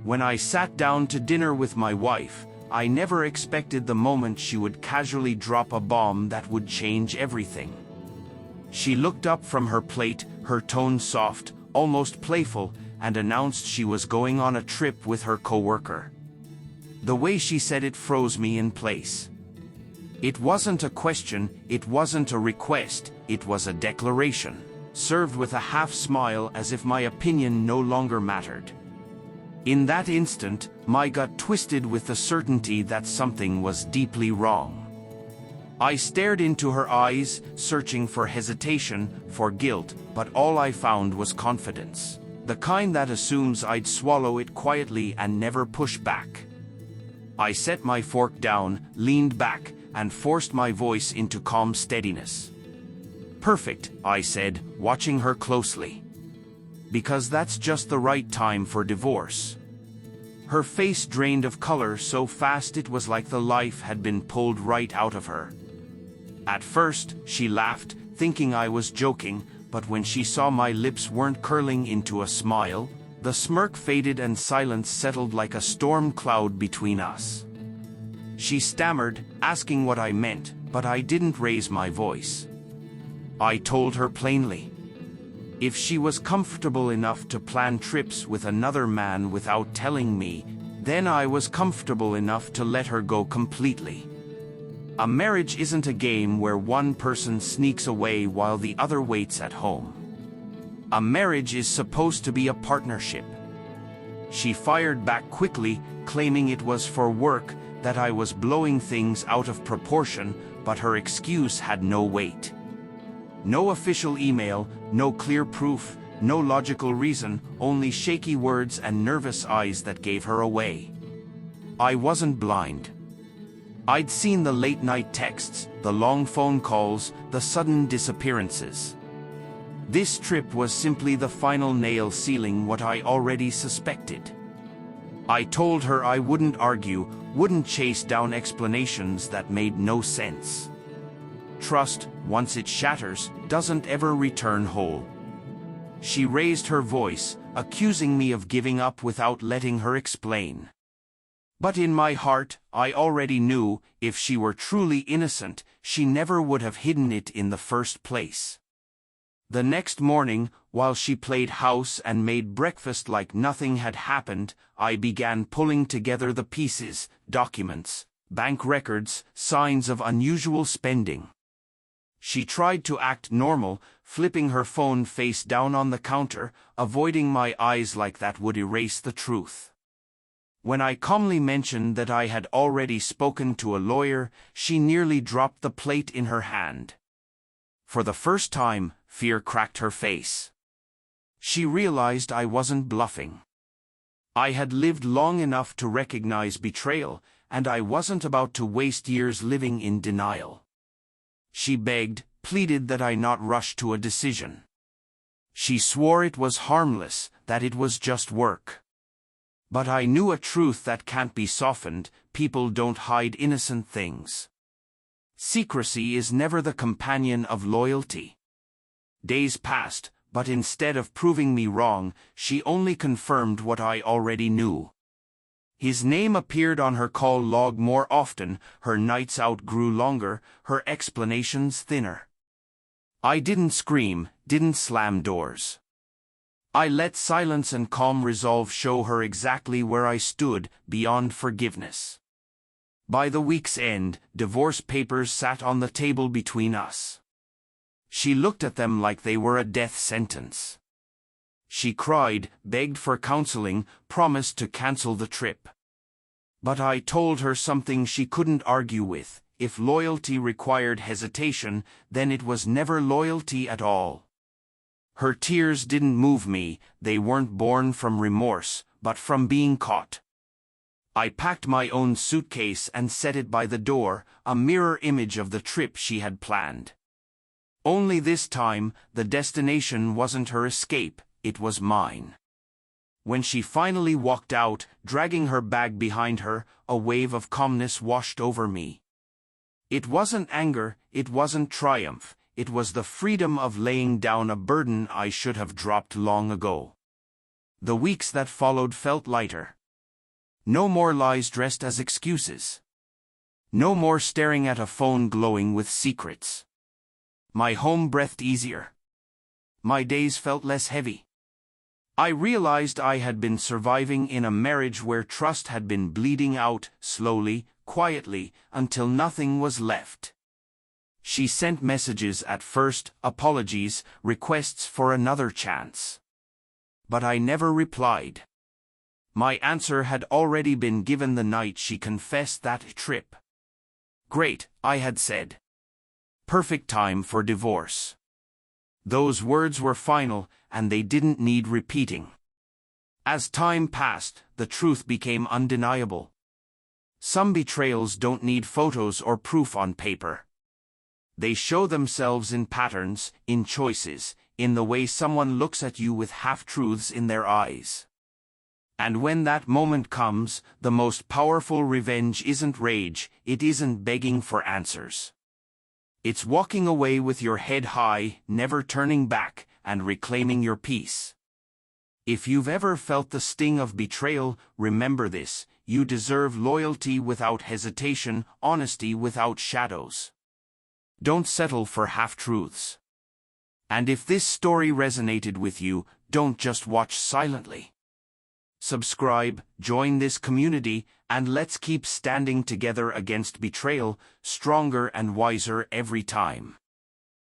When I sat down to dinner with my wife, I never expected the moment she would casually drop a bomb that would change everything. She looked up from her plate, her tone soft, almost playful, and announced she was going on a trip with her coworker. The way she said it froze me in place. It wasn't a question, it wasn't a request, it was a declaration, served with a half smile as if my opinion no longer mattered. In that instant, my gut twisted with the certainty that something was deeply wrong. I stared into her eyes, searching for hesitation, for guilt, but all I found was confidence. The kind that assumes I'd swallow it quietly and never push back. I set my fork down, leaned back, and forced my voice into calm steadiness. "Perfect," I said, watching her closely. "Because that's just the right time for divorce." Her face drained of color so fast it was like the life had been pulled right out of her. At first, she laughed, thinking I was joking, but when she saw my lips weren't curling into a smile, the smirk faded and silence settled like a storm cloud between us. She stammered, asking what I meant, but I didn't raise my voice. I told her plainly. If she was comfortable enough to plan trips with another man without telling me, then I was comfortable enough to let her go completely. A marriage isn't a game where one person sneaks away while the other waits at home. A marriage is supposed to be a partnership. She fired back quickly, claiming it was for work, that I was blowing things out of proportion, but her excuse had no weight. No official email, no clear proof, no logical reason, only shaky words and nervous eyes that gave her away. I wasn't blind. I'd seen the late-night texts, the long phone calls, the sudden disappearances. This trip was simply the final nail sealing what I already suspected. I told her I wouldn't argue, wouldn't chase down explanations that made no sense. Trust, once it shatters, doesn't ever return whole. She raised her voice, accusing me of giving up without letting her explain. But in my heart, I already knew, if she were truly innocent, she never would have hidden it in the first place. The next morning, while she played house and made breakfast like nothing had happened, I began pulling together the pieces, documents, bank records, signs of unusual spending. She tried to act normal, flipping her phone face down on the counter, avoiding my eyes like that would erase the truth. When I calmly mentioned that I had already spoken to a lawyer, she nearly dropped the plate in her hand. For the first time, fear cracked her face. She realized I wasn't bluffing. I had lived long enough to recognize betrayal, and I wasn't about to waste years living in denial. She begged, pleaded that I not rush to a decision. She swore it was harmless, that it was just work. But I knew a truth that can't be softened: people don't hide innocent things. Secrecy is never the companion of loyalty. Days passed, but instead of proving me wrong, she only confirmed what I already knew. His name appeared on her call log more often, her nights out grew longer, her explanations thinner. I didn't scream, didn't slam doors. I let silence and calm resolve show her exactly where I stood, beyond forgiveness. By the week's end, divorce papers sat on the table between us. She looked at them like they were a death sentence. She cried, begged for counseling, promised to cancel the trip. But I told her something she couldn't argue with: if loyalty required hesitation, then it was never loyalty at all. Her tears didn't move me, they weren't born from remorse, but from being caught. I packed my own suitcase and set it by the door, a mirror image of the trip she had planned. Only this time, the destination wasn't her escape, it was mine. When she finally walked out, dragging her bag behind her, a wave of calmness washed over me. It wasn't anger, it wasn't triumph, it was the freedom of laying down a burden I should have dropped long ago. The weeks that followed felt lighter. No more lies dressed as excuses. No more staring at a phone glowing with secrets. My home breathed easier. My days felt less heavy. I realized I had been surviving in a marriage where trust had been bleeding out, slowly, quietly, until nothing was left. She sent messages at first, apologies, requests for another chance. But I never replied. My answer had already been given the night she confessed that trip. Great, I had said. Perfect time for divorce. Those words were final, and they didn't need repeating. As time passed, the truth became undeniable. Some betrayals don't need photos or proof on paper. They show themselves in patterns, in choices, in the way someone looks at you with half-truths in their eyes. And when that moment comes, the most powerful revenge isn't rage, it isn't begging for answers. It's walking away with your head high, never turning back, and reclaiming your peace. If you've ever felt the sting of betrayal, remember this: you deserve loyalty without hesitation, honesty without shadows. Don't settle for half-truths. And if this story resonated with you, don't just watch silently. Subscribe, join this community, and let's keep standing together against betrayal, stronger and wiser every time.